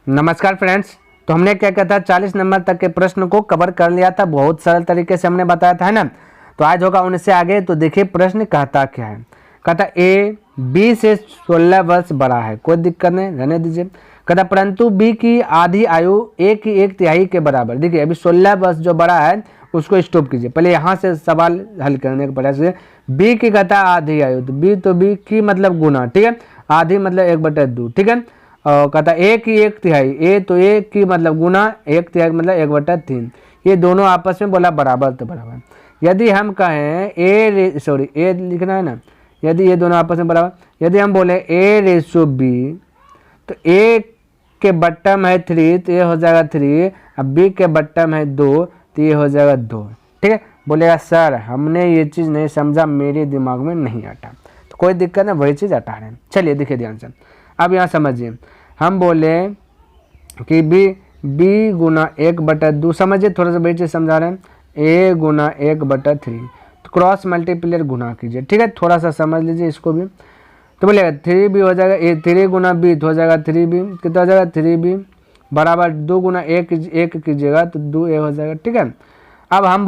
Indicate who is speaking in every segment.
Speaker 1: नमस्कार फ्रेंड्स। तो हमने क्या किया था, 40 नंबर तक के प्रश्न को कवर कर लिया था। बहुत सरल तरीके से हमने बताया था, है ना। तो आज होगा उनसे आगे। तो देखिए प्रश्न कहता क्या है। कहता ए बी से 16 वर्ष बड़ा है, कोई दिक्कत नहीं, रहने दीजिए। कहता परंतु बी की आधी आयु ए की 1/3 के बराबर। देखिए अभी 16 वर्ष जो बड़ा है उसको स्टॉप कीजिए, पहले यहाँ से सवाल हल करने का प्रयास कीजिए। बी की कहता आधी आयु, तो बी की मतलब गुना, ठीक है। आधी मतलब 1/2, ठीक है। और कहता ए की 1/3, ए तो ए की मतलब गुना 1/3 मतलब 1/3। ये दोनों आपस में बोला बराबर, तो बराबर। यदि हम कहें ए लिखना है ना, यदि ये दोनों आपस में बराबर, यदि हम बोले A/B, तो ए के बट्टम है 3 तो ये हो जाएगा 3, अब बी के बट्टम है 2 तो ये हो जाएगा 2, ठीक है। बोलेगा सर हमने ये चीज़ नहीं समझा, मेरे दिमाग में नहीं आता। तो कोई दिक्कत नहीं, वही चीज़ हटा रहे हैं। चलिए देखिए ध्यान से, अब यहाँ समझिए। हम बोले कि बी गुना 1/2, समझिए थोड़ा सा वही चीज़ समझा रहे हैं। ए गुना 1/3, तो क्रॉस मल्टीप्लियर गुना कीजिए, ठीक है। थोड़ा सा समझ लीजिए इसको भी। तो बोलेगा 3b हो जाएगा, ए 3 गुना बी तो हो जाएगा 3b, कितना हो जाएगा 3b बराबर 2 गुना 1 कीजिएगा तो 2a हो जाएगा, ठीक है। अब हम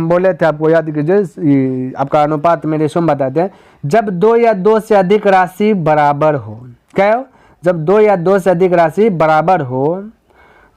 Speaker 1: बोले थे, आपको याद कीजिए, आपका अनुपात में रेशो में बताते हैं। जब 2 या 2 से अधिक राशि बराबर हो, क्या हो, जब 2 या 2 से अधिक राशि बराबर हो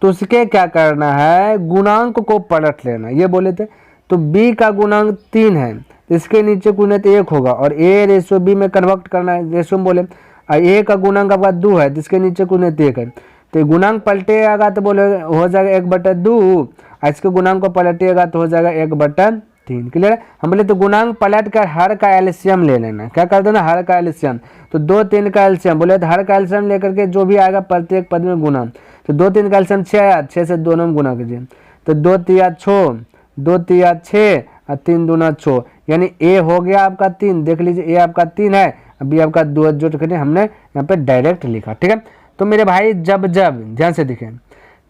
Speaker 1: तो उसके क्या करना है, गुणांक को पलट लेना, ये बोले थे। तो b का गुणांक 3 है, इसके नीचे गुणित 1 होगा और a/b में कन्वर्ट करना है, रेशो में बोले। a का गुणांक आपका 2 है, इसके नीचे गुणित 1 है, तो गुणांक पलटेगा तो बोले हो जाएगा 1/2, इसके गुणांक को पलटिएगा तो हो जाएगा 1/3। क्लियर है। हम बोले तो गुणांक पलट कर हर का एलसीएम ले लेना, क्या कर देना, हर का एलसीएम। तो 2 3 का एलसीएम, बोले तो हर का एलसीएम लेकर के जो भी आएगा प्रत्येक पद में गुना। तो 2 3 का एलसीएम 6 आया, 6 से दोनों में गुना कीजिए, तो 2 3 6, 2 3 6 और 3 दूना 6, यानी ए हो गया आपका 3। देख लीजिए ए आपका 3 है, अभी आपका 2 जोड़ करके हमने यहाँ पे डायरेक्ट लिखा, ठीक है। तो मेरे भाई जब ध्यान से देखें,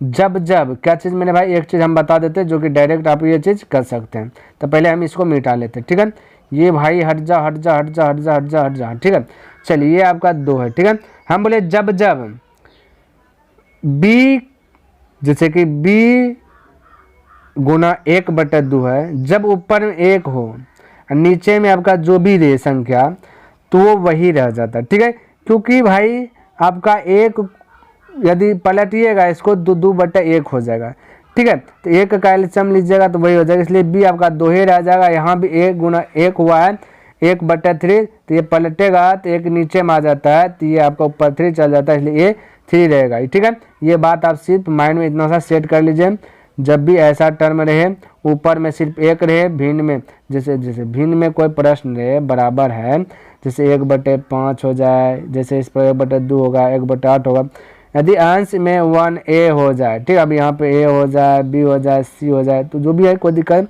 Speaker 1: जब क्या चीज़ मेरे भाई, एक चीज़ हम बता देते हैं जो कि डायरेक्ट आप ये चीज़ कर सकते हैं। तो पहले हम इसको मिटा लेते हैं, ठीक है। ये भाई हट जा, ठीक है। चलिए ये आपका 2 है, ठीक है। हम बोले जब बी, जैसे कि बी गुना 1/2 है, जब ऊपर में 1 हो और नीचे में आपका जो भी रहे संख्या तो वो वही रह जाता है, ठीक है। क्योंकि भाई आपका 1 यदि पलटिएगा इसको 2/1 हो जाएगा, ठीक है। तो 1 का एलसीएम लीजिएगा तो वही हो जाएगा, इसलिए बी आपका 2 ही रह जाएगा। यहाँ भी 1 गुना 1 हुआ है 1/3, तो ये पलटेगा तो 1 नीचे में आ जाता है, तो ये आपका ऊपर 3 चल जाता है, इसलिए ये 3 रहेगा, ठीक है। ये बात आप सिर्फ माइंड में इतना सा सेट कर लीजिए। जब भी ऐसा टर्म रहे ऊपर में सिर्फ 1 रहे, भिन्न में जैसे भिन्न में कोई प्रश्न रहे बराबर है, जैसे 1/5 हो जाए, जैसे इस पर 1/2 होगा, 1/8 होगा। यदि अंश में 1a हो जाए, ठीक है, अब यहाँ पे a हो जाए, b हो जाए, c हो जाए, तो जो भी है कोई दिक्कत,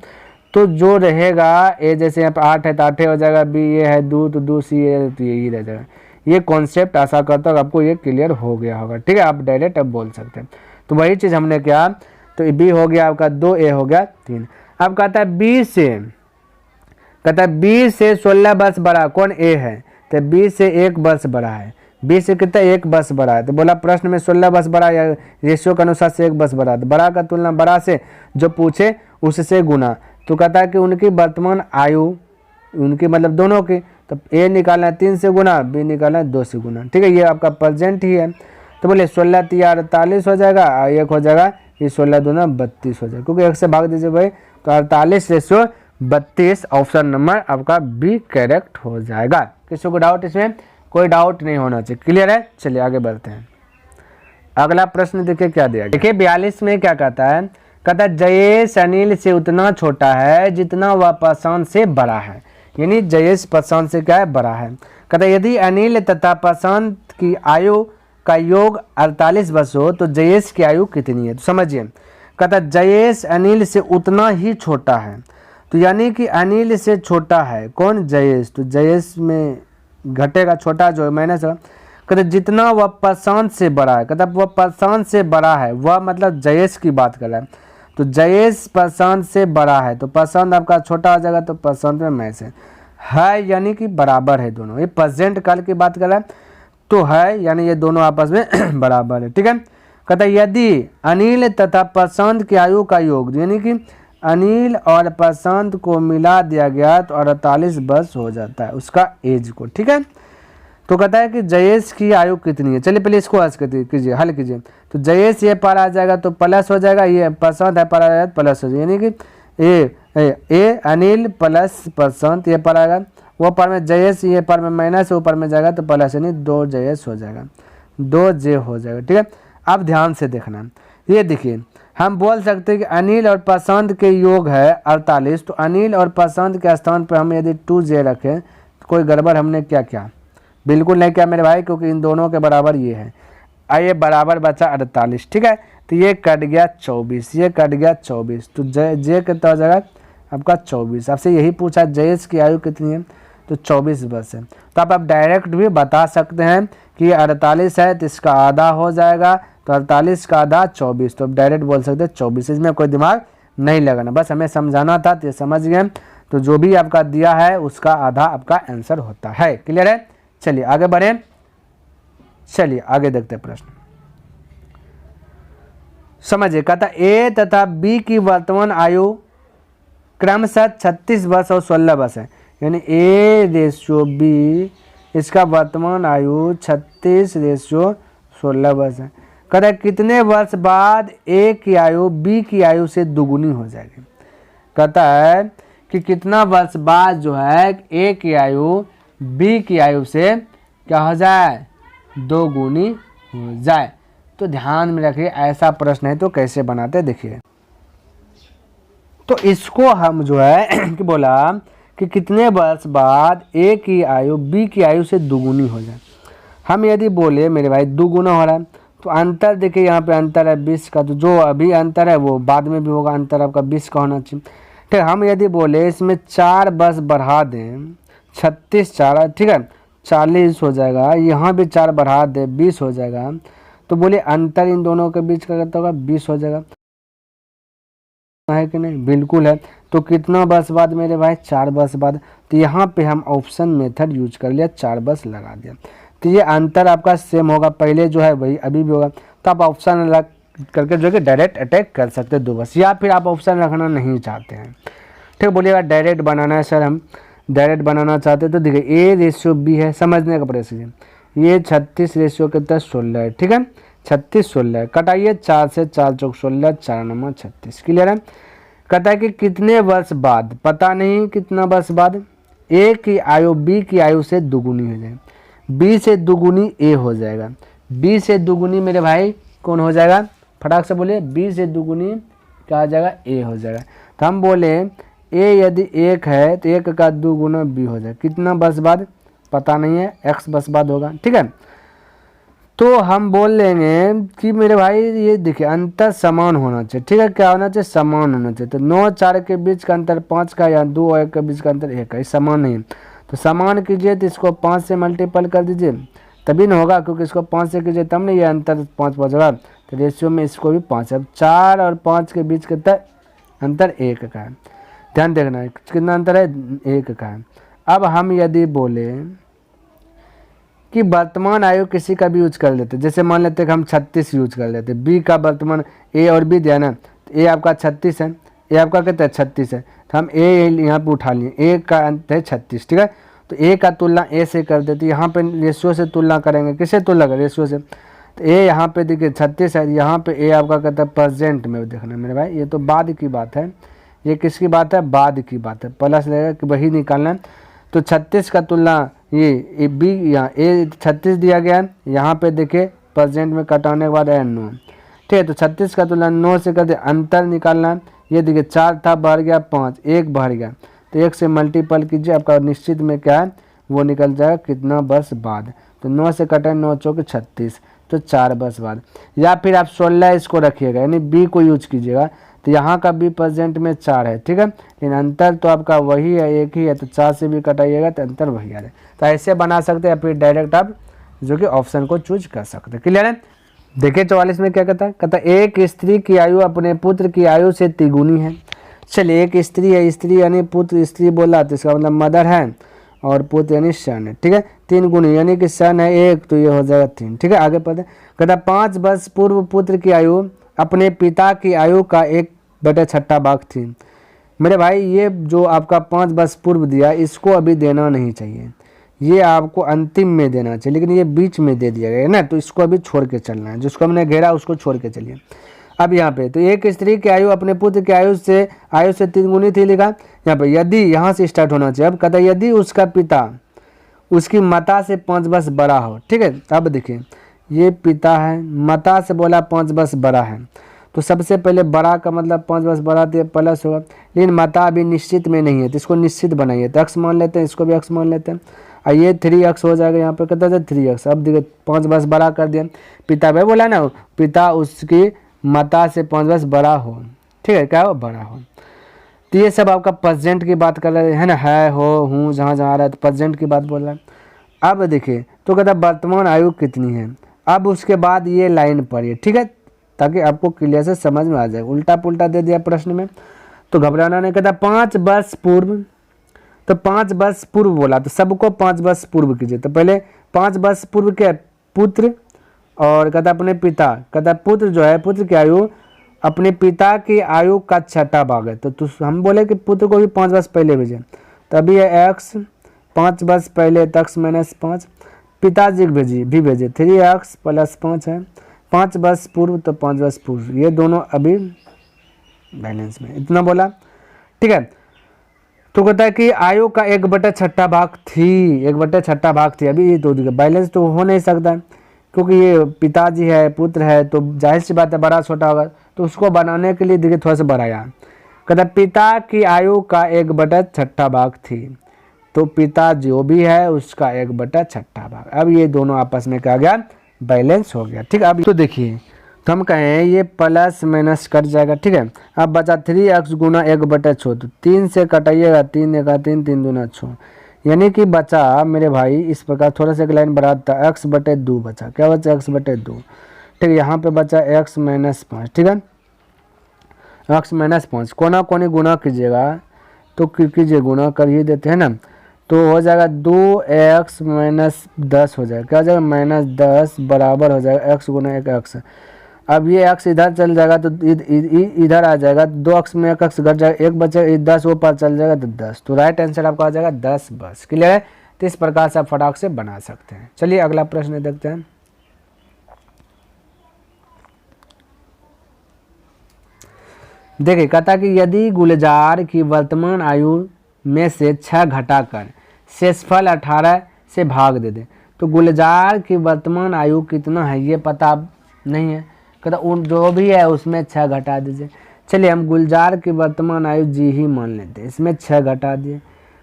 Speaker 1: तो जो रहेगा a, जैसे यहाँ पे 8 है तो 8 हो जाएगा, b ये है 2 तो 2c है तो यही रह जाएगा। ये कॉन्सेप्ट आशा करता हूँ आपको ये क्लियर हो गया होगा, ठीक है। आप डायरेक्ट अब बोल सकते हैं। तो वही चीज़ हमने किया, तो b हो गया आपका 2, a हो गया 3। अब कहता है b से 16 वर्ष बड़ा कौन, a है, तो b से 1 वर्ष बड़ा है। b से कितना 1 वर्ष बड़ा है, तो बोला प्रश्न में 16 वर्ष बड़ा या रेशियो के अनुसार से 1 वर्ष बड़ा, तो बड़ा का तुलना बड़ा से जो पूछे उससे गुना। तो कहता है कि उनकी वर्तमान आयु, उनकी मतलब दोनों की, तो a निकालना है 3 से गुना, b निकालना है 2 से गुना, ठीक है। ये आपका प्रेजेंट ही है। तो बोले 16 3 48 हो जाएगा, 1 हो जाएगा, ये 16 दूना 32 हो जाएगा, क्योंकि 1 से भाग दीजिए भाई, तो 48/32 ऑप्शन नंबर आपका बी करेक्ट हो जाएगा। किसी को डाउट, इसमें कोई डाउट नहीं होना चाहिए, क्लियर है। चलिए आगे बढ़ते हैं। अगला प्रश्न देखिए क्या दिया गया। देखिए 42 में क्या कहता है, कहता है जयेश अनिल से उतना छोटा है जितना वह प्रशांत से बड़ा है, यानी जयेश प्रशांत से क्या है, बड़ा है। कहता है यदि अनिल तथा प्रशांत की आयु का योग 48 वर्ष हो तो जयेश की आयु कितनी है। तो समझिए, कहता है जयेश अनिल से उतना ही छोटा है, तो यानी कि अनिल से छोटा है कौन, जयेश। तो जयेश में घटेगा छोटा जो है माइनस। कहते जितना वह प्रशांत से बड़ा है, कहता वह प्रशांत से बड़ा है, वह मतलब जयेश की बात कर रहा है। तो जयेश प्रशांत से बड़ा है, तो प्रशांत आपका छोटा हो जाएगा, तो प्रशांत में मैच है यानी कि बराबर है दोनों। ये प्रेजेंट काल की बात कर रहा है, तो है यानी ये दोनों आपस में बराबर है, ठीक है। कहता है यदि अनिल तथा प्रशांत की आयु का योग, यानी कि अनिल और प्रशांत को मिला दिया गया तो 48 वर्ष हो जाता है उसका एज को। ठीक है, तो कहता है कि जयेश की आयु कितनी है। चलिए पहले इसको कीजिए, हल कीजिए। तो जयेश ये पार आ जाएगा तो प्लस हो जाएगा, ये प्रशांत है पार आ जाएगा प्लस हो जाएगा, यानी कि ए अनिल प्लस प्रशांत ये पार आएगा, वो पार में जयेश ये पार में माइनस ऊपर में जाएगा तो प्लस, यानी 2 जयेश हो जाएगा, 2 जे हो जाएगा। ठीक है, अब ध्यान से देखना, ये देखिए हम बोल सकते हैं कि अनिल और प्रशांत के योग है 48, तो अनिल और प्रशांत के स्थान पर हम यदि 2 जे रखें तो कोई गड़बड़ हमने क्या किया, बिल्कुल नहीं किया मेरे भाई, क्योंकि इन दोनों के बराबर ये है, ये बराबर बचा 48। ठीक है, तो ये कट गया 24, ये कट गया 24, तो जे कितना हो जाएगा आपका 24। आपसे यही पूछा जयेश की आयु कितनी है, तो 24 वर्ष है। तो आप डायरेक्ट भी बता सकते हैं कि 48 है तो इसका आधा हो जाएगा, तो 48 का आधा 24, तो आप डायरेक्ट बोल सकते हैं 24। इसमें कोई दिमाग नहीं लगाना, बस हमें समझाना था तो ये समझ गए। तो जो भी आपका दिया है उसका आधा आपका आंसर होता है। क्लियर है, चलिए आगे बढ़े, चलिए आगे देखते हैं प्रश्न, समझिए। कहता ए तथा बी की वर्तमान आयु क्रमशः 36 वर्ष और 16 वर्ष है, यानी ए रेशियो बी इसका वर्तमान आयु 36 रेशियो 16 वर्ष है। कहता है कितने वर्ष बाद ए की आयु बी की आयु से दुगुनी हो जाएगी। कहता है कि कितना वर्ष बाद जो है ए की आयु बी की आयु से क्या हो जाए, 2 गुनी हो जाए। तो ध्यान में रखिए, ऐसा प्रश्न है तो कैसे बनाते देखिए। तो इसको हम जो है कि बोला कि कितने वर्ष बाद ए की आयु बी की आयु से दुगुनी हो जाए। हम यदि बोले मेरे भाई 2 गुना हो रहा है, तो अंतर देखिए यहाँ पे अंतर है 20 का, तो जो अभी अंतर है वो बाद में भी होगा, अंतर आपका 20 का होना चाहिए। ठीक, हम यदि बोले इसमें 4 वर्ष बढ़ा दें, 36 4, ठीक है 40 हो जाएगा, यहाँ भी 4 बढ़ा दे 20 हो जाएगा, तो बोले अंतर इन दोनों के बीच का कितना होगा, 20 हो जाएगा, है कि नहीं, बिल्कुल है। तो कितना वर्ष बाद मेरे भाई, 4 वर्ष बाद। तो यहाँ पे हम ऑप्शन मेथड यूज कर लिया, 4 वर्ष लगा दिया, तो ये अंतर आपका सेम होगा, पहले जो है वही अभी भी होगा। तो आप ऑप्शन अलग करके जो है डायरेक्ट अटैक कर सकते हैं 2 वर्ष, या फिर आप ऑप्शन रखना नहीं चाहते हैं, ठीक बोलिएगा डायरेक्ट बनाना है सर, हम डायरेक्ट बनाना चाहते हैं। तो देखिए ए रेशियो बी है, समझने का प्रयास, ये 36 रेशियो कितना 16 है, ठीक है 36 16 कटाइए, 4 से 4 चौक 16, 4 नंबर 36। क्लियर है। कहता है कि कितने वर्ष बाद, पता नहीं कितना वर्ष बाद ए की आयु बी की आयु से दुगुनी हो जाए, बी से दुगुनी ए हो जाएगा, बी से दुगुनी मेरे भाई कौन हो जाएगा, फटाक से बोलिए, बी से दुगुनी क्या हो जाएगा, ए हो जाएगा। तो हम बोले ए यदि 1 है तो 1 का 2 गुना बी हो जाए, कितना वर्ष बाद पता नहीं है, x वर्ष बाद होगा, ठीक है। तो हम बोल लेंगे कि मेरे भाई ये देखिए अंतर समान होना चाहिए, ठीक है, क्या होना चाहिए, समान होना चाहिए। तो 9 4 के बीच का अंतर 5 का, या 2 और 1 के बीच का अंतर 1 का, ये समान नहीं है। तो समान कीजिए तो इसको 5 से मल्टीपल कर दीजिए, तभी ना होगा, क्योंकि इसको 5 से कीजिए तब नहीं ये अंतर 5 पहुँचेगा। तो रेशियो में इसको भी 5 है, 4 और 5 के बीच कितना अंतर 1 का है, ध्यान देखना है कितना अंतर है, 1 का है। अब हम यदि बोले कि वर्तमान आयु किसी का भी यूज कर लेते, जैसे मान लेते कि हम 36 यूज कर लेते, बी का वर्तमान ए और बी दिया ना, तो ए आपका 36 है, ए आपका कितना है 36 है, तो हम ए यहाँ पे उठा लिए, ए का अंत है 36, ठीक है। तो ए का तुलना ए से कर देते, यहाँ पे रेशियो से तुलना करेंगे, किससे तुलना करें, रेशियो से। तो ए यहाँ पे देखिए 36 है, यहाँ पे ए आपका कहता है प्रेजेंट में देखना मेरे भाई, ये तो बाद की बात है, ये किसकी बात है, बाद की बात है, प्लस लगेगा कि वही निकालना है। तो 36 का तुलना ये बी, यहाँ ए 36 दिया गया है, यहाँ पे देखिए प्रेजेंट में कटाने के बाद है 9, ठीक है। तो 36 का तुलना 9 से करते, अंतर निकालना है, ये देखिए 4 था बढ़ गया 5, 1 बढ़ गया, तो 1 से मल्टीपल कीजिए, आपका निश्चित में क्या है वो निकल जाएगा कितना वर्ष बाद। तो 9 से कटे 9 चौके 36, तो 4 वर्ष बाद। या फिर आप 16 इसको रखिएगा, यानी बी को यूज कीजिएगा, तो यहाँ का बी प्रेजेंट में 4 है, ठीक है, लेकिन अंतर तो आपका वही है, एक ही है, तो 4 से भी कटाइएगा तो अंतर वही आ रहा है। तो ऐसे बना सकते हैं, या फिर डायरेक्ट आप जो कि ऑप्शन को चूज कर सकते हैं। क्लियर है। देखिए 44 में क्या कहता है, कहता है एक स्त्री की आयु अपने पुत्र की आयु से तिगुनी है। चलिए एक स्त्री है, स्त्री यानी पुत्र, स्त्री बोला तो इसका मतलब मदर है, और पुत्र यानी सन, ठीक है। 3 गुनी यानी कि सन है 1 तो ये हो जाएगा 3, ठीक है। आगे पढ़ते कहता 5 वर्ष पूर्व पुत्र की आयु अपने पिता की आयु का 1/6 भाग थी। मेरे भाई ये जो आपका 5 वर्ष पूर्व दिया इसको अभी देना नहीं चाहिए, ये आपको अंतिम में देना चाहिए, लेकिन ये बीच में दे दिया गया है ना, तो इसको अभी छोड़ के चलना है, जिसको हमने घेरा उसको छोड़ के चलिए। अब यहाँ पे तो एक स्त्री की आयु अपने पुत्र की आयु से 3 गुनी थी लिखा। यहाँ पे यदि, यहाँ से स्टार्ट होना चाहिए। अब कहता है यदि उसका पिता उसकी माता से 5 वर्ष बड़ा हो, ठीक है। अब देखिए ये पिता है, माता से बोला 5 वर्ष बड़ा है, तो सबसे पहले बड़ा का मतलब 5 वर्ष बड़ा तो प्लस होगा, लेकिन माता अभी निश्चित में नहीं है तो इसको निश्चित बनाइए, तो x मान लेते हैं, इसको भी x मान लेते हैं, और ये 3x हो जाएगा। यहाँ पे कहता है 3x। अब देखिए 5 वर्ष बड़ा कर दिया, पिता भाई बोला ना, पिता उसकी माता से 5 वर्ष बड़ा हो, ठीक है, क्या हो, बड़ा हो। तो ये सब आपका प्रेजेंट की बात कर रहे हैं ना, है, हो, हूँ, जहाँ जहाँ आ रहा है तो प्रेजेंट की बात बोल रहा है। अब देखिए तो कहता वर्तमान आयु कितनी है। अब उसके बाद ये लाइन पढ़िए, ठीक है, ताकि आपको क्लियर से समझ में आ जाए। उल्टा पुल्टा दे दिया प्रश्न में तो घबराना नहीं। कहता 5 वर्ष पूर्व, तो 5 वर्ष पूर्व बोला तो सबको 5 वर्ष पूर्व कीजिए। तो पहले 5 वर्ष पूर्व के पुत्र और कहता अपने पिता, कहता पुत्र जो है पुत्र की आयु अपने पिता की आयु का 6ठा भाग है, तो हम बोले कि पुत्र को भी 5 वर्ष पहले भेजे, तभी है x 5 वर्ष पहले x माइनस 5, पिताजी को भी भेजे 3x प्लस 5 है, 5 वर्ष पूर्व तो 5 वर्ष पूर्व, ये दोनों अभी बैलेंस में, इतना बोला, ठीक है। तो कहता है कि आयु का 1/6 भाग थी, 1/6 भाग थी, अभी ये तो बैलेंस तो हो नहीं सकता क्योंकि ये पिताजी है पुत्र है, तो जाहिर सी बात है बड़ा छोटा होगा, तो उसको बनाने के लिए देखिए थोड़ा सा बढ़ाया। कहता पिता की आयु का 1/6 भाग थी, तो पिता जो भी है उसका 1/6 भाग। अब ये दोनों आपस में क्या गया, बैलेंस हो गया, ठीक है। अब तो देखिए तो हम कहें ये प्लस माइनस कट जाएगा, ठीक है। अब बचा 3x गुना 1/6, तो 3 से कटाइएगा, 3 1 3 3 दूना 6, यानी कि बचा मेरे भाई इस प्रकार थोड़ा सा एक लाइन बढ़ाता x/2 बचा, क्या बचा x/2, ठीक है। यहाँ पे बचा x माइनस 5, ठीक है, x माइनस 5 कोना कोनी गुना कीजिएगा तो कीजिए, गुना कर ही देते हैं ना, तो हो जाएगा 2x माइनस 10 हो जाएगा, क्या हो जाएगा -10 बराबर हो जाएगा x गुना 1x। अब ये x इधर चल जाएगा तो इधर आ जाएगा, 2x में 1x घट जाएगा, 1 बचा 10 वो पार चल जाएगा तो 10, तो राइट आंसर आपका आ जाएगा 10 बस। क्लियर है, तो इस प्रकार से आप फटाक से बना सकते हैं। चलिए अगला प्रश्न देखते हैं। देखिए कहता कि यदि गुलजार की वर्तमान आयु में से 6 घटाकर शेषफल 18 से भाग दे दे, तो गुलजार की वर्तमान आयु कितना है ये पता नहीं है, कहता उन जो भी है उसमें 6 घटा दीजिए। चलिए हम गुलजार की वर्तमान आयु जी ही मान लेते हैं, इसमें 6 घटा दिए,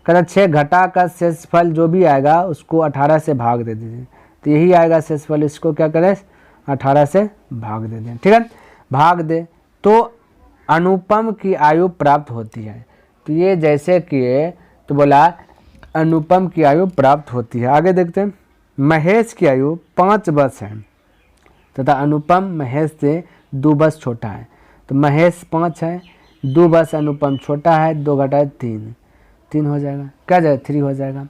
Speaker 1: कहता 6 घटा का शेषफल जो भी आएगा उसको 18 से भाग दे दीजिए, तो यही आएगा शेषफल, इसको क्या करें 18 से भाग दे दें, ठीक है। भाग दे तो अनुपम की आयु प्राप्त होती है, तो ये जैसे किए तो बोला अनुपम की आयु प्राप्त होती है। आगे देखते हैं, महेश की आयु 5 वर्ष है तथा अनुपम महेश से 2 वर्ष छोटा है, तो महेश 5 है, 2 वर्ष अनुपम छोटा है, 2 घटाए 3 हो जाएगा, क्या जाएगा 3 हो जाएगा।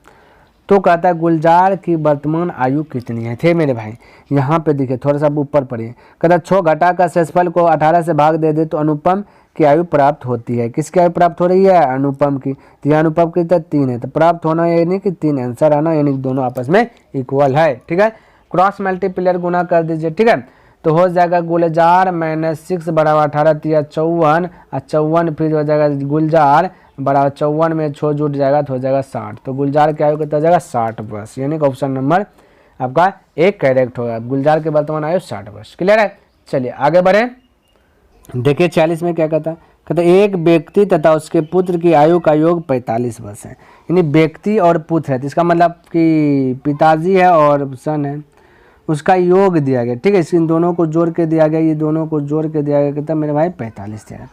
Speaker 1: तो कहता है गुलजार की वर्तमान आयु कितनी है, थे मेरे भाई यहाँ पे देखिए थोड़ा सा ऊपर पढ़िए, कहता 6 घटा का शेषफल को 18 से भाग दे दे तो अनुपम की आयु प्राप्त होती है। किसकी आयु प्राप्त हो रही है, अनुपम की, तो यह अनुपम की तो 3 है, तो प्राप्त होना यानी कि 3 आंसर आना, यानी कि दोनों आपस में इक्वल है, ठीक है। क्रॉस मल्टीप्लायर गुना कर दीजिए, ठीक है, तो हो जाएगा गुलजार -6 बराबर 18 3 54, और 54 फिर हो जाएगा गुलजार बराबर 54 में 6 जुट जाएगा तो हो जाएगा 60, तो गुलजार की आयु कितना हो जाएगा 60 वर्ष, यानी कि ऑप्शन नंबर आपका 1 करेक्ट होगा। गुलजार के वर्तमान आयु 60 वर्ष। क्लियर है, चलिए आगे बढ़े। देखिए 40 में क्या कहता है, कहता एक व्यक्ति तथा उसके पुत्र की आयु का योग 45 वर्ष है, यानी व्यक्ति और पुत्र है, तो इसका मतलब कि पिताजी है और सन है, उसका योग दिया गया, ठीक है, इन दोनों को जोड़ के दिया गया, ये दोनों को जोड़ के दिया गया, कहता मेरे भाई 45 दिया गया।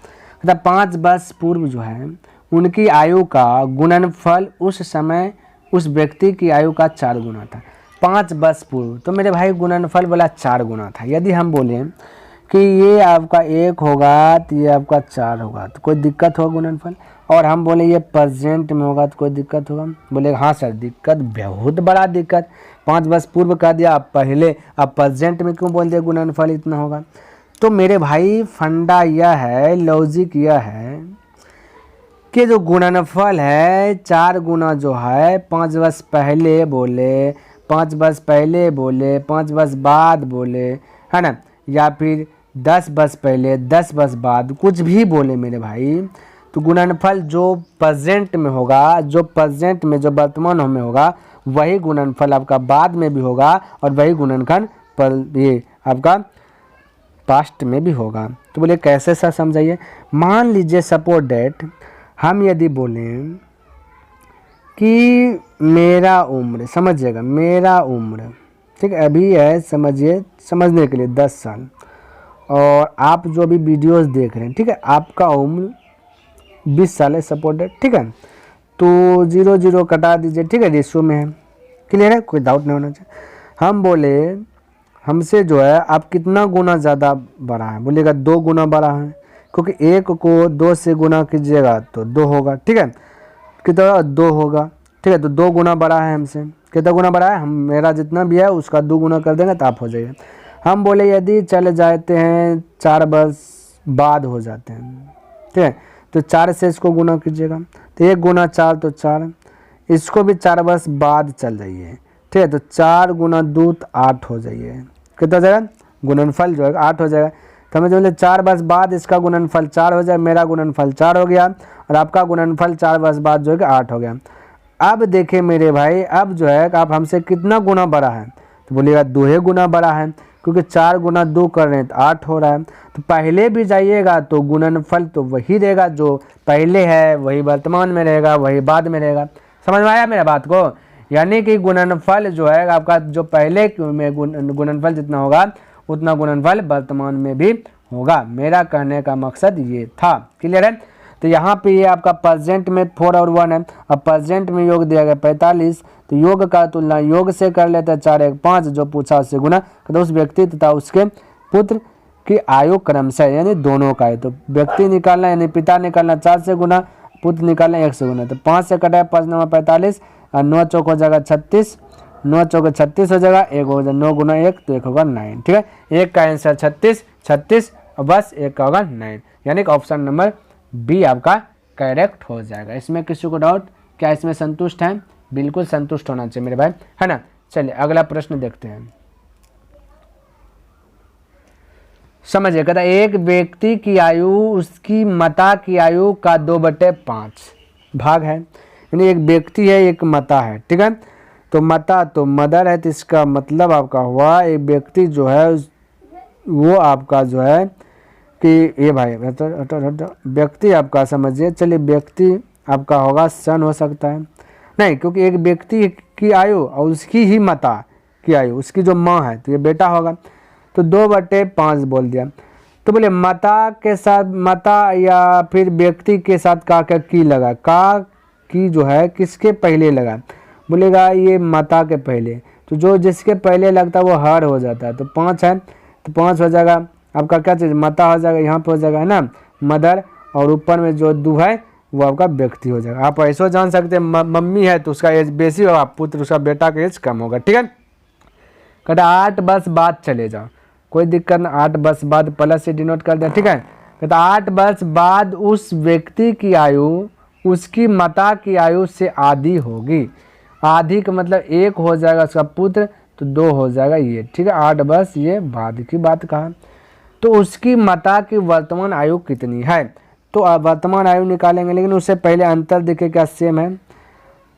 Speaker 1: कहता 5 वर्ष पूर्व जो है उनकी आयु का गुणनफल उस समय उस व्यक्ति की आयु का 4 गुना था। 5 वर्ष पूर्व, तो मेरे भाई गुणनफल बोला 4 गुना था। यदि हम बोलें कि ये आपका 1 होगा तो ये आपका 4 होगा, तो कोई दिक्कत होगा गुणनफल। और हम बोले ये प्रेजेंट में होगा तो कोई दिक्कत होगा। बोले हाँ सर दिक्कत, बहुत बड़ा दिक्कत। 5 वर्ष पूर्व कह दिया, आप पहले, अब प्रेजेंट में क्यों बोल दिया गुणनफल इतना होगा। तो मेरे भाई फंडा यह है, लॉजिक यह है कि जो गुणनफल है 4 गुना जो है 5 वर्ष पहले बोले, 5 वर्ष पहले बोले, 5 वर्ष बाद बोले, है ना, या फिर 10 वर्ष पहले, 10 वर्ष बाद, कुछ भी बोले मेरे भाई, तो गुणनफल जो प्रेजेंट में होगा, जो प्रेजेंट में, जो वर्तमान में होगा, वही गुणनफल आपका बाद में भी होगा और वही गुणनखंड पर ये आपका पास्ट में भी होगा। तो बोले कैसे सर समझाइए। मान लीजिए सपोज डेट हम यदि बोलें कि मेरा उम्र, समझिएगा मेरा उम्र, ठीक है, अभी है, समझिए समझने के लिए 10 साल, और आप जो अभी वीडियोस देख रहे हैं, ठीक है, आपका उम्र 20 साल है सपोज डेट, ठीक है, तो 0 0 कटा दीजिए, ठीक है, रेशियो में है, क्लियर है, कोई डाउट नहीं होना चाहिए। हम बोले हमसे जो है आप कितना गुना ज़्यादा बड़ा है, बोलिएगा 2 गुना बड़ा है, क्योंकि 1 को 2 से गुना कीजिएगा तो 2 होगा, ठीक है, कितना 2 होगा, ठीक है, तो 2 गुना बड़ा है हमसे, कितना गुना बड़ा है, हम मेरा जितना भी है उसका 2 गुना कर देंगे तो आप हो जाइए। हम बोले यदि चले जाते हैं 4 वर्ष बाद हो जाते हैं, ठीक है, तो 4 से इसको गुना कीजिएगा, तो 1 गुना 4 तो 4, इसको भी 4 वर्ष बाद चल जाइए, ठीक है, तो 4 गुना 2 तो 8 हो जाइए, कितना हो जाएगा गुणनफल जो है 8 हो जाएगा। तो हमें जो बोले 4 वर्ष बाद इसका गुणनफल 4 हो जाए, मेरा गुणनफल 4 हो गया और आपका गुणनफल 4 वर्ष बाद जो है 8 हो गया। अब देखें मेरे भाई, अब जो है आप हमसे कितना गुना बड़ा है, तो बोलिएगा 2 गुना बड़ा है, क्योंकि 4 गुना 2 कर रहे हैं तो 8 हो रहा है। तो पहले भी जाइएगा तो गुणनफल तो वही रहेगा, जो पहले है वही वर्तमान में रहेगा, वही बाद में रहेगा। समझ में आया मेरा बात को। यानी कि गुणनफल जो है आपका जो पहले में गुणनफल जितना होगा उतना गुणनफल वर्तमान में भी होगा। मेरा कहने का मकसद ये था, क्लियर है। तो यहाँ पे ये आपका प्रेजेंट में 4 और 1 है। अब प्रेजेंट में योग दिया गया 45, तो योग का तुलना योग से कर लेते हैं 4 1 5, जो पूछा उससे गुना, तो उस व्यक्ति तथा उसके पुत्र की आयु क्रमशः, यानी दोनों का है। तो व्यक्ति निकालना यानी पिता निकालना 4 से गुना, पुत्र निकालना 1 से गुना। तो 5 से कटा है 5 9 45 और 9 चौक हो जाएगा 36, 9 चौक 36 हो जाएगा, 1 हो जाएगा 9 गुना 1 तो 1 होगा 9, ठीक है। 1 का आंसर 36 और बस 1 का होगा 9, यानी कि ऑप्शन नंबर बी आपका करेक्ट हो जाएगा। इसमें किसी को डाउट, क्या इसमें संतुष्ट है? बिल्कुल संतुष्ट होना चाहिए मेरे भाई, है ना। चलिए अगला प्रश्न देखते हैं। समझिए, कहता एक व्यक्ति की आयु उसकी माता की आयु का 2/5 भाग है, यानी एक व्यक्ति है एक माता है, ठीक है। तो माता तो मदर है, तो इसका मतलब आपका हुआ एक व्यक्ति जो है वो आपका जो है कि ये भाई व्यक्ति आपका समझिए, चलिए व्यक्ति आपका होगा सन हो सकता है, नहीं, क्योंकि एक व्यक्ति की आयु और उसकी ही माता की आयु, उसकी जो माँ है तो ये बेटा होगा, तो 2/5 बोल दिया। तो बोले माता के साथ, माता या फिर व्यक्ति के साथ का की लगा, का की जो है किसके पहले लगा, बोलेगा ये माता के पहले, तो जो जिसके पहले लगता है वो हर हो जाता है, तो 5 है, तो 5 हो जाएगा आपका क्या चीज़, माता हो जाएगा, यहाँ पे हो जाएगा है ना मदर, और ऊपर में जो दू है वो आपका व्यक्ति हो जाएगा। आप ऐसा जान सकते हैं मम्मी है तो उसका एज बेसी होगा, पुत्र उसका बेटा का एज कम होगा, ठीक है। कहता 8 वर्ष बाद चले जाओ, कोई दिक्कत ना, 8 वर्ष बाद प्लस से डिनोट कर दें, ठीक है। कहता 8 वर्ष बाद उस व्यक्ति की आयु उसकी माता की आयु से आधी होगी, आधी का मतलब 1 हो जाएगा उसका पुत्र, तो 2 हो जाएगा ये, ठीक है। 8 वर्ष ये बाद की बात कहा। तो उसकी माता की वर्तमान आयु कितनी है, तो वर्तमान आयु निकालेंगे, लेकिन उससे पहले अंतर देखे क्या सेम है,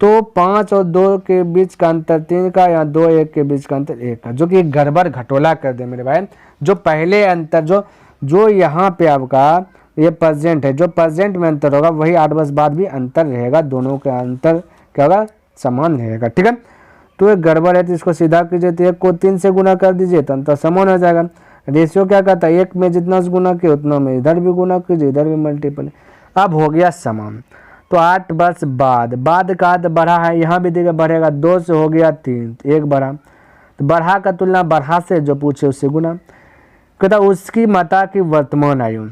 Speaker 1: तो 5 और 2 के बीच का अंतर 3 का, या 2 1 के बीच का अंतर 1 का, जो कि गड़बड़ घटोला कर दे मेरे भाई। जो पहले अंतर जो यहाँ पे आपका ये प्रेजेंट है, जो प्रेजेंट में अंतर होगा वही 8 वर्ष बाद भी अंतर रहेगा, दोनों का अंतर क्या होगा, समान रहेगा, ठीक है। तो एक गड़बड़ है तो इसको सीधा कीजिए, तो 1 को 3 से गुना कर दीजिए तो अंतर समान हो जाएगा। रेशियो क्या कहता है, 1 में जितना से गुना किया उतना में इधर भी गुना कीजिए, इधर भी मल्टीपल, अब हो गया समान। तो 8 वर्ष बाद का तो बढ़ा है, यहाँ भी देखिए बढ़ेगा, 2 से हो गया 3, 1 बढ़ा, तो बढ़ा का तुलना बढ़ा से जो पूछे उससे गुना, कहता उसकी माता की वर्तमान आयु,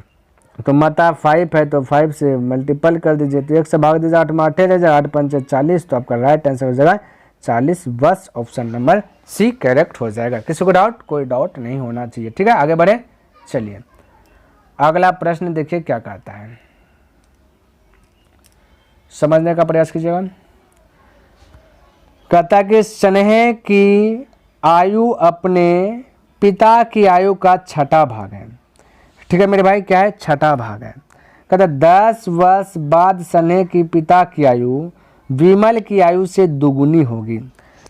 Speaker 1: तो माता 5 है तो 5 से मल्टीपल कर दीजिए, तो 1 से भाग दीजिए, 8 में 8 रह जाएगा, 8 पंचे 40, तो आपका राइट आंसर हो जाएगा 40। बस ऑप्शन नंबर सी करेक्ट हो जाएगा। किसी को डाउट? कोई डाउट नहीं होना चाहिए। ठीक है, आगे बढ़े। चलिए अगला प्रश्न देखिए क्या कहता है, समझने का प्रयास कीजिएगा। कहता कि स्नेह की आयु अपने पिता की आयु का छठा भाग है। ठीक है मेरे भाई, क्या है? छठा भाग है। कहता 10 वर्ष बाद स्नेह की पिता की आयु विमल की आयु से दुगुनी होगी।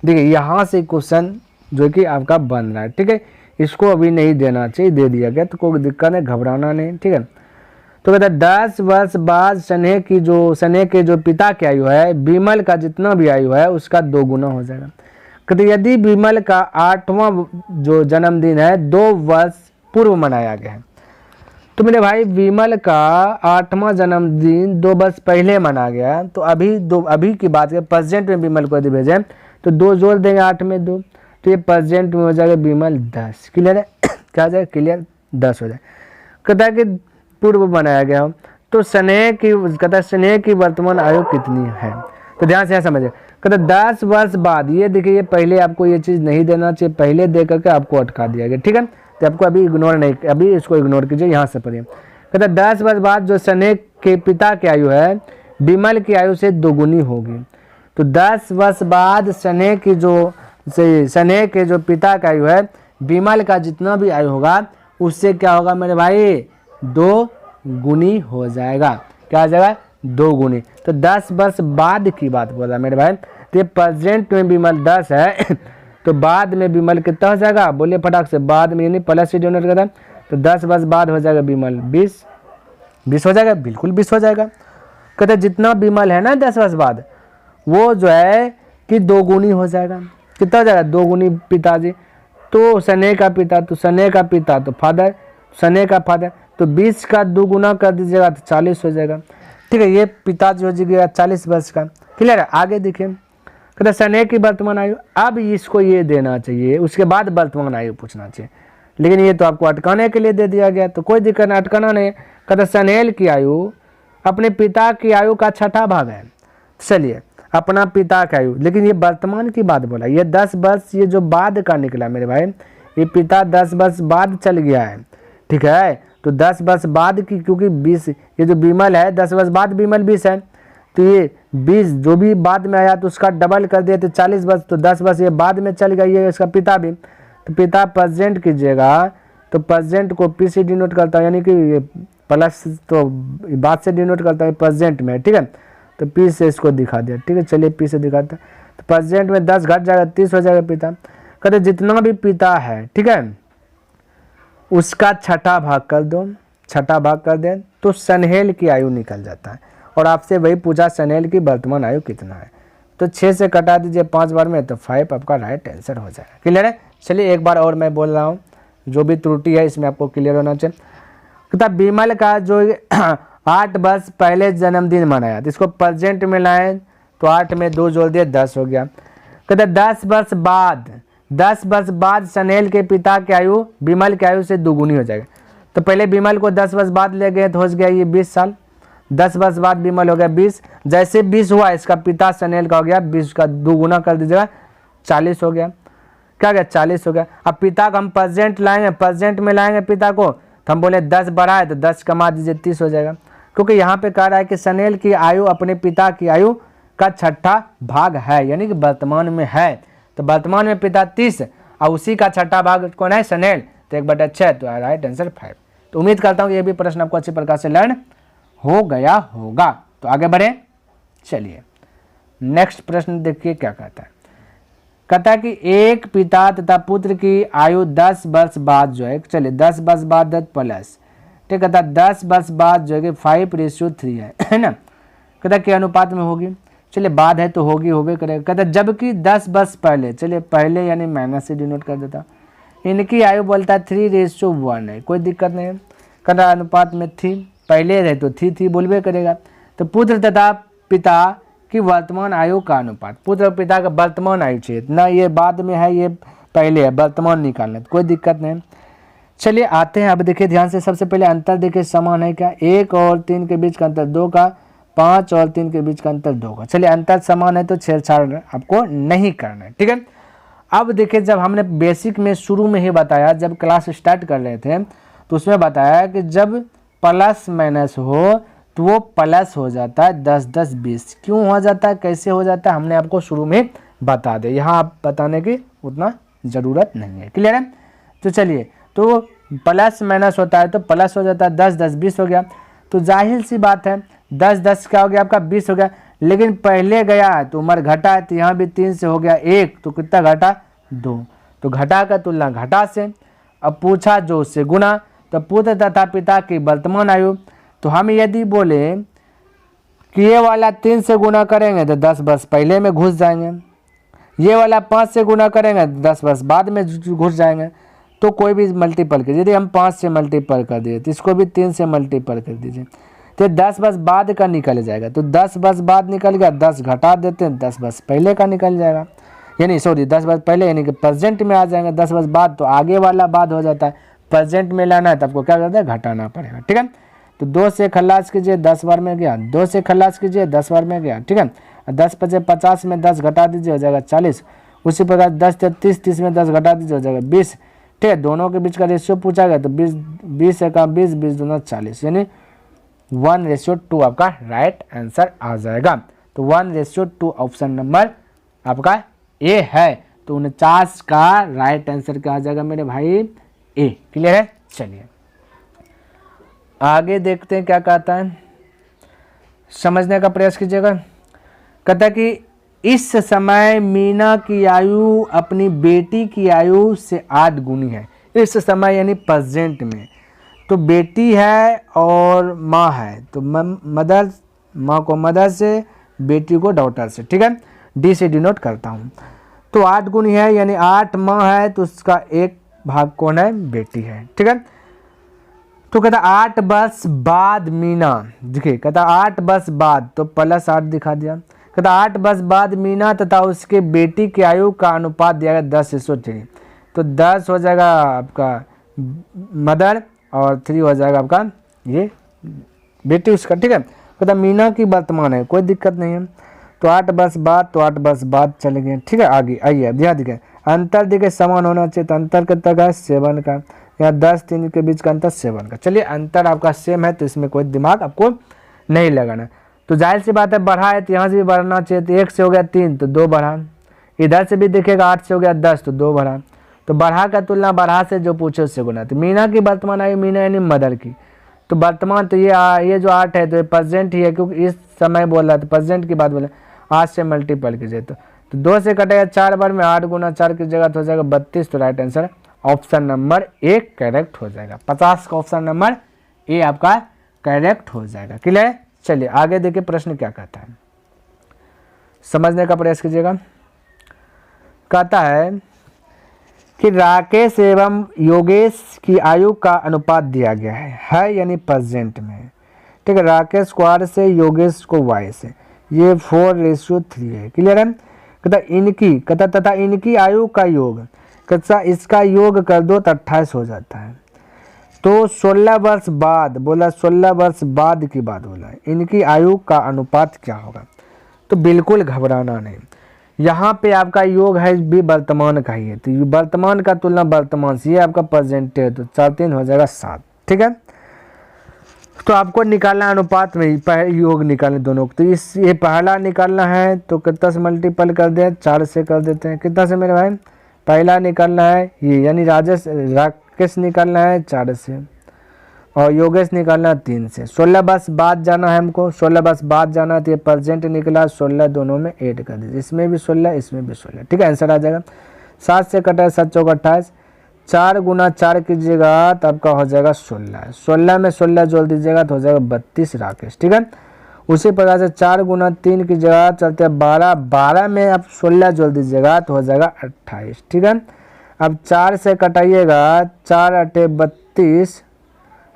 Speaker 1: देखिए यहाँ से क्वेश्चन जो कि आपका बन रहा है। ठीक है, इसको अभी नहीं देना चाहिए, दे दिया गया तो कोई दिक्कत नहीं, घबराना नहीं। ठीक है, तो कहता है 10 वर्ष बाद स्नेह के जो पिता की आयु है विमल का जितना भी आयु है उसका 2 गुना हो जाएगा। कहते यदि विमल का 8वां जो जन्मदिन है 2 वर्ष पूर्व मनाया गया है, तो मेरे भाई विमल का 8वां जन्मदिन 2 वर्ष पहले मनाया गया, तो अभी की बात करें प्रेजेंट में विमल को यदि भेजें तो 2 जोड़ देंगे 8 में 2, तो ये प्रेजेंट में हो जाएगा विमल 10। क्लियर है? क्या हो जाएगा? क्लियर 10 हो जाए। कहता है कि पूर्व बनाया गया, तो स्नेह की वर्तमान आयु कितनी है? तो ध्यान से समझिए। कहता 10 वर्ष बाद, ये देखिए ये पहले आपको ये चीज़ नहीं देना चाहिए, पहले दे करके आपको अटका दिया गया। ठीक है, तो आपको अभी इग्नोर नहीं, अभी इसको इग्नोर कीजिए, यहाँ से पढ़िए। कहता 10 वर्ष बाद जो स्नेह के पिता की आयु है विमल की आयु से 2 गुनी होगी। तो 10 वर्ष बाद स्नेह के जो पिता का आयु है विमल का जितना भी आयु होगा उससे क्या होगा मेरे भाई? 2 गुनी हो जाएगा। क्या हो जाएगा? 2 गुनी। तो 10 वर्ष बाद की बात बोला मेरे भाई, तो ये प्रेजेंट में विमल 10 है तो बाद में विमल कितना हो जाएगा? बोलिए फटाक से, बाद में यानी प्लस से डिनोट करता है, तो 10 वर्ष बाद हो जाएगा विमल 20 हो जाएगा, बिल्कुल 20 हो जाएगा। कहते जितना विमल है ना 10 वर्ष बाद वो जो है कि 2 गुनी हो जाएगा। कितना हो जाएगा? 2 गुनी पिताजी, तो स्नेह का पिता तो फादर, स्नेह का फादर, तो 20 का 2 गुना कर दीजिएगा तो 40 हो जाएगा। ठीक है, ये पिताजी हो जाएगा 40 वर्ष का। क्लियर है? आगे देखिए, कहते स्नेह की वर्तमान आयु, अब इसको ये देना चाहिए, उसके बाद वर्तमान आयु पूछना चाहिए, लेकिन ये तो आपको अटकाने के लिए दे दिया गया, तो कोई दिक्कत नहीं, अटकाना नहीं। कहते स्नेह की आयु अपने पिता की आयु का छठा भाग है। चलिए अपना पिता का आयु, लेकिन ये वर्तमान की बात बोला, ये 10 वर्ष ये जो बाद का निकला मेरे भाई, ये पिता 10 वर्ष बाद चल गया है। ठीक है, तो 10 वर्ष बाद की, क्योंकि 20 ये जो विमल है 10 वर्ष बाद विमल 20 है, तो ये 20 जो भी बाद में आया तो उसका डबल कर दिया तो 40 वर्ष, तो 10 वर्ष ये बाद में चल गया, ये इसका पिता भी, तो पिता प्रेजेंट कीजिएगा, तो प्रेजेंट को पी से डिनोट करता है, यानी कि ये प्लस तो बाद से डिनोट करता है प्रेजेंट में। ठीक है, तो पी से इसको दिखा दिया। ठीक है, चलिए पी से दिखाते हैं, तो प्रेजेंट में 10 घट जाएगा 30 हो जाएगा पिता। कहते जितना भी पिता है, ठीक है, उसका छठा भाग कर दो, छठा भाग कर दें तो स्नेह की आयु निकल जाता है। और आपसे वही पूछा स्नेह की वर्तमान आयु कितना है, तो 6 से कटा दीजिए 5 बार में, तो 5 आपका राइट आंसर हो जाएगा। क्लियर है? चलिए एक बार और मैं बोल रहा हूँ, जो भी त्रुटि है इसमें आपको क्लियर होना चाहिए। कहता विमल का जो 8 वर्ष पहले जन्मदिन मनाया, तो इसको प्रेजेंट में लाएं तो 8 में 2 जोड़ दिए 10 हो गया। कहते 10 वर्ष बाद स्नेह के पिता की आयु विमल की आयु से 2 गुनी हो जाएगा। तो पहले विमल को 10 वर्ष बाद ले गए तो हो गया ये 20 साल, 10 वर्ष बाद विमल हो गया 20, जैसे 20 हुआ इसका पिता स्नेह का हो गया 20 का 2 गुना कर दीजिएगा 40 हो गया। क्या गया? 40 हो गया। अब पिता को हम प्रेजेंट लाएंगे, प्रेजेंट में लाएंगे पिता को, तो हम बोले 10 बढ़ा है तो 10 कमा दीजिए 30 हो जाएगा, क्योंकि यहाँ पे कह रहा है कि स्नेह की आयु अपने पिता की आयु का छठा भाग है, यानी कि वर्तमान में है, तो वर्तमान में पिता 30 और उसी का छठा भाग कौन है? स्नेह, तो 1/6, तो राइट आंसर 5। तो उम्मीद करता हूँ ये भी प्रश्न आपको अच्छी प्रकार से लर्न हो गया होगा। तो आगे बढ़े, चलिए नेक्स्ट प्रश्न देखिए क्या कहता है। कहता है कि एक पिता तथा पुत्र की आयु 10 वर्ष बाद जो है, चलिए 10 वर्ष बाद 10 प्लस, ठीक है, कहता 10 वर्ष बाद जो है 5:3 है ना, कहता के अनुपात में होगी। चलिए बाद है तो होगी, होबे करेगा। कहता जबकि 10 वर्ष पहले, चलिए पहले यानी माइनस से डिनोट कर देता, इनकी आयु बोलता है 3:1 है, कोई दिक्कत नहीं है। कहता अनुपात में थी, पहले रहे तो थी बोलबे करेगा। तो पुत्र तथा पिता की वर्तमान आयु का अनुपात, पुत्र और पिता का वर्तमान आयु चाहिए ना, ये बाद में है ये पहले है, वर्तमान निकालना, कोई दिक्कत नहीं। चलिए आते हैं, अब देखिए ध्यान से। सबसे पहले अंतर देखिए समान है क्या, 1 और 3 के बीच का अंतर 2 का, 5 और 3 के बीच का अंतर 2 का। चलिए अंतर समान है तो छेड़छाड़ आपको नहीं करना है, ठीक है। अब देखिए जब हमने बेसिक में शुरू में ही बताया, जब क्लास स्टार्ट कर रहे थे तो उसमें बताया कि जब प्लस माइनस हो तो वो प्लस हो जाता है 10 10 20। क्यों हो जाता है, कैसे हो जाता है, हमने आपको शुरू में बता दे, यहाँ आप बताने की उतना ज़रूरत नहीं है, क्लियर है। तो चलिए, तो प्लस माइनस होता है तो प्लस हो जाता है 10 10 20 हो गया। तो जाहिर सी बात है 10 10 क्या हो गया आपका 20 हो गया, लेकिन पहले गया है तो उम्र घटा है, तो यहाँ भी 3 से हो गया 1, तो कितना घटा 2, तो घटा का तुलना घटा से। अब पूछा जो उससे गुना, तो पुत्र तथा पिता की वर्तमान आयु, तो हम यदि बोले कि ये वाला 3 से गुना करेंगे तो 10 वर्ष पहले में घुस जाएंगे, ये वाला 5 से गुना करेंगे तो 10 वर्ष बाद में घुस जाएंगे। तो कोई भी मल्टीपल कर, यदि हम 5 से मल्टीपल कर दिए तो इसको भी 3 से मल्टीपल कर दीजिए, तो 10 वर्ष बाद का निकल जाएगा। तो 10 वर्ष बाद निकल गया, 10 घटा देते हैं 10 वर्ष पहले का निकल जाएगा, यानी सॉरी 10 वर्ष पहले यानी कि प्रेजेंट में आ जाएंगे। 10 वर्ष बाद तो आगे वाला बाद हो जाता है, प्रेजेंट में लाना है तो आपको क्या करता है, घटाना पड़ेगा, ठीक है। तो 2 से खल्लास कीजिए 10 बार में गया, 2 से खल्लास कीजिए 10 बार में गया, ठीक है। 10 पचे 50 में 10 घटा दीजिए हो जाएगा 40। उसी प्रकार 10 से 30, 30 में 10 घटा दीजिए हो जाएगा 20, ठीक है। दोनों के बीच का रेशियो पूछा गया तो 20 से कम 20, 20 दूना 40, यानी 1:2 आपका राइट आंसर आ जाएगा। तो 1:2 ऑप्शन नंबर आपका ए है। तो 49 का राइट आंसर क्या आ जाएगा मेरे भाई, ए, क्लियर है। चलिए आगे देखते हैं क्या कहता है, समझने का प्रयास कीजिएगा। कहता है कि इस समय मीना की आयु अपनी बेटी की आयु से 8 गुनी है। इस समय यानी प्रेजेंट में, तो बेटी है और माँ है, तो मदर, माँ को मदर से, बेटी को डॉटर से, ठीक है। डी से डिनोट करता हूँ। तो 8 गुनी है यानी 8 माँ है तो उसका 1 भाग कौन है, बेटी है, ठीक है। तो कहता 8 वर्ष बाद मीना, देखिए कहता 8 वर्ष बाद, तो +8 दिखा दिया। कहता 8 वर्ष बाद मीना तथा उसके बेटी की आयु का अनुपात दिया गया 10:3। तो 10 हो जाएगा आपका मदर और 3 हो जाएगा आपका ये बेटी उसका, ठीक है। कहता मीना की वर्तमान है, कोई दिक्कत नहीं है। तो 8 वर्ष बाद, तो 8 वर्ष बाद चले गए, ठीक है। आगे आइए ध्यान दिखे, अंतर दिखे समान होना चाहिए, तो अंतर कितना का है 7 का, यहाँ 10 3 के बीच का अंतर 7 का। चलिए अंतर आपका सेम है तो इसमें कोई दिमाग आपको नहीं लगाना। तो जाहिर सी बात है बढ़ा है तो यहाँ से भी बढ़ना चाहिए, तो 1 से हो गया 3 तो 2 बढ़ा, इधर से भी देखिएगा 8 से हो गया 10 तो 2 बढ़ा। तो बढ़ा का तुलना बढ़ा से जो पूछे उससे गुना। तो मीना की वर्तमान आयु, मीना यानी मदर की, तो वर्तमान तो ये जो 8 है तो ये प्रेजेंट ही है, क्योंकि इस समय बोल रहा था, प्रेजेंट की बात बोला। 8 से मल्टीपल कीजिए तो 2 से कटेगा 4 बार में, 8 गुना 4 की जगह तो हो जाएगा 32। तो right answer option number A correct हो जाएगा। 50 का ऑप्शन नंबर ए आपका करेक्ट हो जाएगा, क्लियर। चलिए आगे देखिए प्रश्न क्या कहता है, समझने का प्रयास कीजिएगा। कहता है कि राकेश एवं योगेश की आयु का अनुपात दिया गया है यानी प्रेजेंट में, ठीक है। राकेश को R से, योगेश को Y से, ये 4:3 है, क्लियर है। कहता इनकी, कहता तथा इनकी आयु का योग, कहता इसका योग कर दो तो 28 हो जाता है। तो 16 वर्ष बाद बोला, 16 वर्ष बाद की बात बोला, इनकी आयु का अनुपात क्या होगा। तो बिल्कुल घबराना नहीं, यहाँ पे आपका योग है भी वर्तमान का ही है, तो वर्तमान का तुलना वर्तमान से, ये आपका प्रेजेंट है, तो 4 3 हो जाएगा 7, ठीक है। तो आपको निकालना अनुपात में योग निकालने दोनों, तो इस ये पहला निकालना है तो कितना से मल्टीपल कर दें, 4 से कर देते हैं। कितना से मेरे भाई, पहला निकालना है ये यानी राकेश निकालना है 4 से और योगेश निकालना 3 से। 16 वर्ष बाद जाना है हमको, 16 वर्ष बाद जाना, तो ये प्रेजेंट निकला, 16 दोनों में ऐड कर दीजिए, इसमें भी 16 इसमें भी 16, ठीक है। आंसर आ जाएगा 7 से कटा 7 चौक 28, 4 गुना 4 कीजिएगा तो आपका हो जाएगा 16, 16 में 16 जोड़ दीजिएगा तो हो जाएगा 32 राकेश, ठीक है। उसी प्रकार से 4 गुना 3 की जगह चलते हैं 12, 12 में आप 16 जोड़ दीजिएगा तो हो जाएगा 28, ठीक है। अब 4 से कटाइएगा, 4 8 32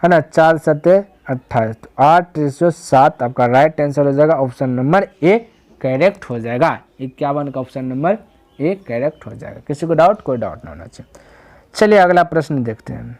Speaker 1: है ना, 4 7 28, तो 8:7 आपका राइट आंसर हो जाएगा। ऑप्शन नंबर ए करेक्ट हो जाएगा। 51 का ऑप्शन नंबर ए करेक्ट हो जाएगा। किसी को डाउट, कोई डाउट ना होना चाहिए। चलिए अगला प्रश्न देखते हैं।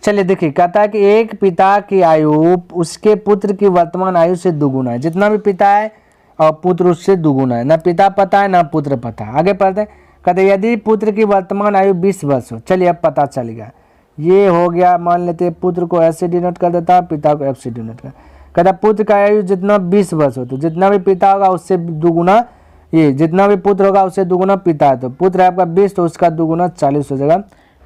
Speaker 1: चलिए देखिए, कहता है कि एक पिता की आयु उसके पुत्र की वर्तमान आयु से दुगुना है। जितना भी पिता है और पुत्र उससे दुगुना है। ना पिता पता है ना पुत्र पता है। आगे पढ़ते हैं, कहते हैं यदि पुत्र की वर्तमान आयु 20 वर्ष हो। चलिए अब पता चल गया, ये हो गया। मान लेते हैं पुत्र को ऐसे डिनोट कर देता है, पिता को एफ से डिनोट कर। कहता पुत्र का आयु जितना 20 वर्ष हो, तो जितना भी पिता होगा उससे दुगुना ये, जितना भी पुत्र होगा उससे दुगुना पिता है। तो पुत्र है आपका 20, तो उसका दुगुना 40 हो जाएगा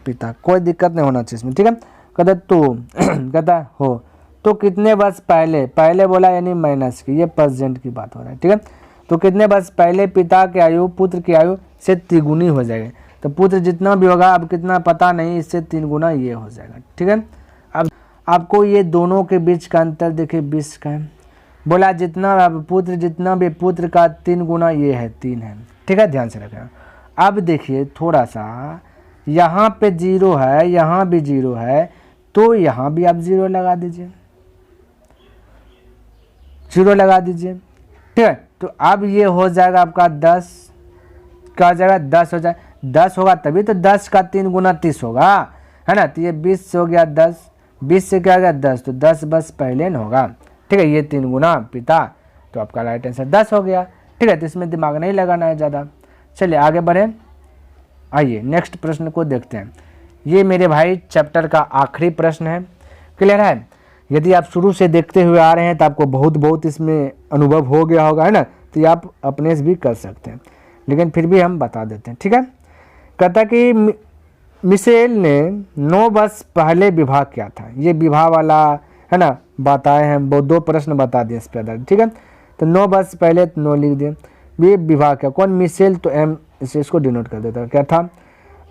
Speaker 1: पिता। कोई दिक्कत नहीं होना चाहिए इसमें, ठीक है। कहता तो कहता हो तो कितने वर्ष पहले, पहले बोला यानी माइनस की, ये प्रेजेंट की बात हो रहा है, ठीक है। तो कितने वर्ष पहले पिता की आयु पुत्र की आयु से तिगुनी हो जाएगी। तो पुत्र जितना भी होगा, अब कितना पता नहीं, इससे 3 गुना ये हो जाएगा, ठीक है। अब आपको ये दोनों के बीच का अंतर देखिए 20 का है। बोला जितना अब पुत्र, जितना भी पुत्र का 3 गुना ये है, 3 है, ठीक है, ध्यान से रखना। अब देखिए थोड़ा सा, यहाँ पे 0 है, यहाँ भी 0 है, तो यहाँ भी आप 0 लगा दीजिए, 0 लगा दीजिए, ठीक है। तो अब ये हो जाएगा आपका 10, क्या हो जाएगा 10 हो जाएगा। 10 होगा तभी तो 10 का 3 गुना 30 होगा, है ना। तो ये 20 हो गया 10, 20 से क्या हो गया 10, तो 10 बस पहले न होगा, ठीक है। ये 3 गुना पिता, तो आपका राइट आंसर 10 हो गया, ठीक है। तो इसमें दिमाग नहीं लगाना है ज़्यादा। चलिए आगे बढ़े, आइए नेक्स्ट प्रश्न को देखते हैं। ये मेरे भाई चैप्टर का आखिरी प्रश्न है, क्लियर है। यदि आप शुरू से देखते हुए आ रहे हैं तो आपको बहुत इसमें अनुभव हो गया होगा, है ना। तो ये आप अपने से भी कर सकते हैं, लेकिन फिर भी हम बता देते हैं, ठीक है। कहता कि मिशेल ने 9 वर्ष पहले विवाह किया था। ये विवाह वाला, है ना, बताए हैं, वो 2 प्रश्न बता दिए इस पर आधारित, ठीक है। तो 9 वर्ष पहले, 9 लिख दिए। ये विवाह किया कौन, मिशेल, तो एम इसे इसको डिनोट कर देता है। क्या था,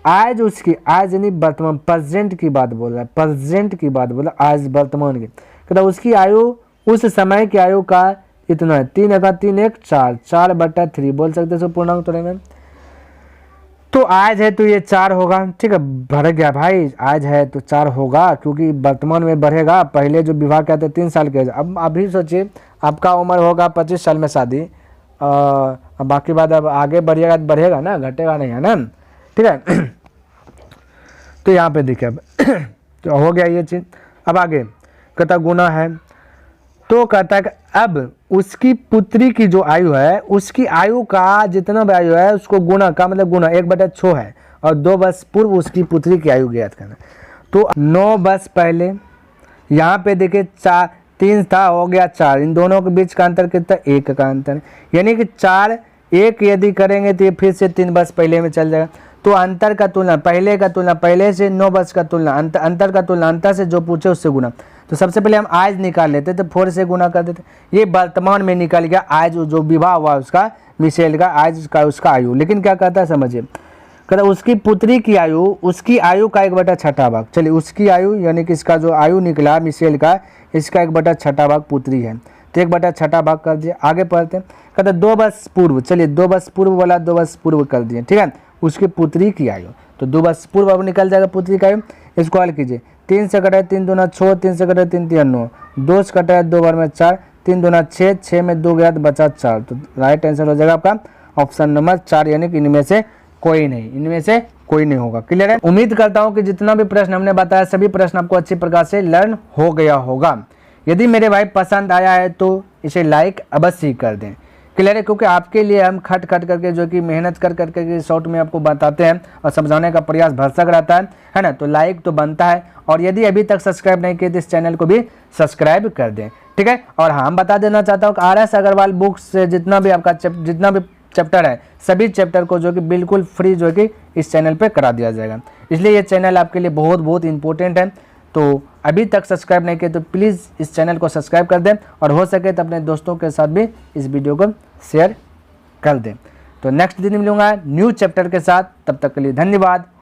Speaker 1: आज उसकी, आज यानी वर्तमान, प्रेजेंट की बात बोल रहा है, प्रेजेंट की बात बोला, आज वर्तमान की। कहता उसकी आयु उस समय की आयु का इतना है, 3 अगर 3 1 4, 4/3 बोल सकते हैं पूर्णांक तोड़े में। तो आज है तो ये 4 होगा, ठीक है। बढ़ गया भाई, आज है तो 4 होगा, क्योंकि वर्तमान में बढ़ेगा। पहले जो विवाह किया था 3 साल के, अब अभी सोचिए आपका उम्र होगा 25 साल में शादी, बाकी बात अब आगे बढ़िएगा तो बढ़ेगा ना, घटेगा नहीं, है ना, ठीक है। तो यहाँ पे देखिए अब तो हो गया ये चीज़। अब आगे कहता गुना है, तो कहता है कि अब उसकी पुत्री की जो आयु है, उसकी आयु का जितना भी आयु है उसको गुना का मतलब गुना 1/6 है, और 2 वर्ष पूर्व उसकी पुत्री की आयु ज्ञात करना। तो 9 वर्ष पहले, यहाँ पे देखिए 3 था, हो गया 4, इन दोनों के बीच का अंतर कितना, 1 का अंतर, यानी कि 4 1 यदि करेंगे तो ये फिर से 3 वर्ष पहले में चल जाएगा। तो अंतर का तुलना, पहले का तुलना पहले से, 9 वर्ष का तुलना अंतर का तुलना अंतर से जो पूछे उससे गुना। तो सबसे पहले हम आज निकाल लेते, तो 4 से गुना कर देते। ये वर्तमान में निकल गया, आज जो विवाह हुआ उसका, मिशेल का, आज का उसका आयु। लेकिन क्या कहता है समझिए, कहता उसकी पुत्री की आयु, उसकी आयु का 1/6 भाग। चलिए उसकी आयु यानी कि इसका जो आयु निकला मिशेल का, इसका 1/6 भाग पुत्री है, तो 1/6 भाग कर दिए। आगे पढ़ते हैं, कहते 2 वर्ष पूर्व, चलिए 2 वर्ष पूर्व वाला 2 वर्ष पूर्व कर दिए, ठीक है। उसकी पुत्री की आयु, तो 2 वर्ष पूर्व अब निकल जाएगा पुत्री की आयु। इसको हल कीजिए, 3 से कटे 3 दूना 6, 3 से कटे 3 3 9, 2 से कटे 2 बार में 4, 3 दूना 6, 6 में 2 गया तो बचा 4। तो राइट आंसर हो जाएगा आपका ऑप्शन नंबर 4, यानी कि इनमें से कोई नहीं, इनमें से कोई नहीं होगा, क्लियर है। उम्मीद करता हूं कि जितना भी प्रश्न हमने बताया सभी प्रश्न आपको अच्छी प्रकार से लर्न हो गया होगा। यदि मेरे भाई पसंद आया है तो इसे लाइक अवश्य कर दें, क्लियर है, क्योंकि आपके लिए हम खट करके जो कि मेहनत कर करके शॉर्ट में आपको बताते हैं और समझाने का प्रयास भरसक रहता है ना। तो लाइक तो बनता है, और यदि अभी तक सब्सक्राइब नहीं किए तो इस चैनल को भी सब्सक्राइब कर दें, ठीक है। और हाँ, हम बता देना चाहता हूँ कि RS अग्रवाल बुक्स से जितना भी आपका जितना भी चैप्टर है, सभी चैप्टर को जो कि बिल्कुल फ्री जो कि इस चैनल पे करा दिया जाएगा। इसलिए ये चैनल आपके लिए बहुत इंपॉर्टेंट है। तो अभी तक सब्सक्राइब नहीं किए तो प्लीज़ इस चैनल को सब्सक्राइब कर दें, और हो सके तो अपने दोस्तों के साथ भी इस वीडियो को शेयर कर दें। तो नेक्स्ट दिन मिलूंगा न्यू चैप्टर के साथ, तब तक के लिए धन्यवाद।